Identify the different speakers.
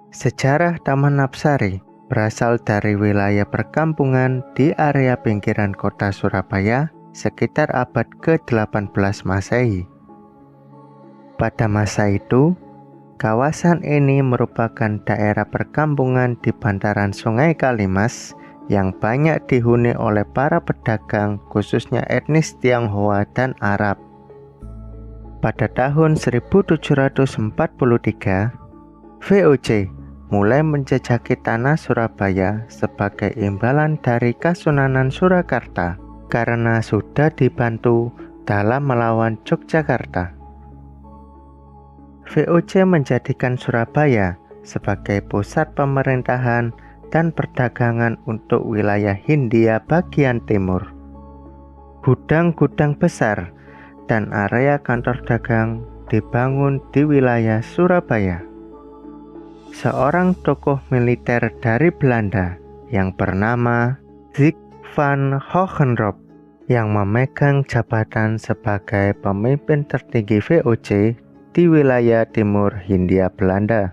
Speaker 1: Sejarah Taman Napsari berasal dari wilayah perkampungan di area pinggiran kota Surabaya sekitar abad ke-18 Masehi. Pada masa itu, kawasan ini merupakan daerah perkampungan di bantaran Sungai Kalimas yang banyak dihuni oleh para pedagang, khususnya etnis Tionghoa dan Arab. Pada tahun 1743, VOC mulai menjejaki tanah Surabaya sebagai imbalan dari Kasunanan Surakarta karena sudah dibantu dalam melawan Yogyakarta. VOC menjadikan Surabaya sebagai pusat pemerintahan dan perdagangan untuk wilayah Hindia bagian timur. Gudang-gudang besar dan area kantor dagang dibangun di wilayah Surabaya. Seorang tokoh militer dari Belanda yang bernama Ziek van Hogenrop yang memegang jabatan sebagai pemimpin tertinggi VOC di wilayah timur Hindia Belanda.